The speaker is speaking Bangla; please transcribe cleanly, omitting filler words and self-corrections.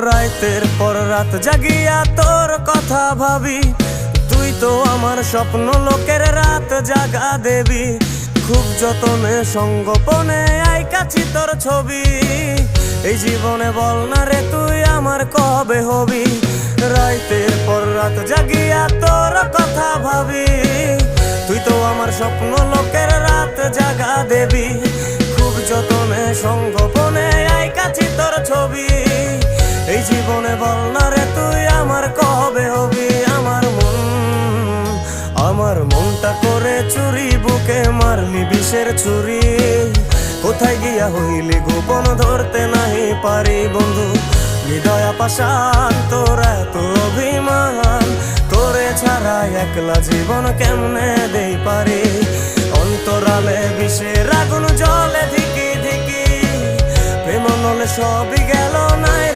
রাতের পর রাত জাগিয়া তোর কথা ভাবি, তুই তো আমার স্বপ্ন লোকের রাত জাগা দেবী। খুব যতনে সঙ্গোপনে আইকাছি তোর ছবি, এই জীবনে বল না রে তুই আমার কবে হবি। রাতের পর রাত জাগিয়া তোর কথা ভাবি, তুই তো আমার স্বপ্ন লোকের রাত জাগা দেবী। খুব যতনে সঙ্গোপনে আইকাছি তোর ছবি, এই জীবনে বল না রে তুই আমার কবে হবি। আমার মনটা করে চুরি, বুকে মারলি বিষের ছুরি। কোথায় গিয়া হইলি গোপন ধরতে নাহি পারি বন্ধু। হৃদয় পাষাণ তোর এত অভিমান, তোরে ছাড়া একলা জীবন কেমনে দেই পারি। অন্তরালে বিষের আগুন জ্বলে ধিকি ধিকি, প্রেম নলে সবই গেল নাই।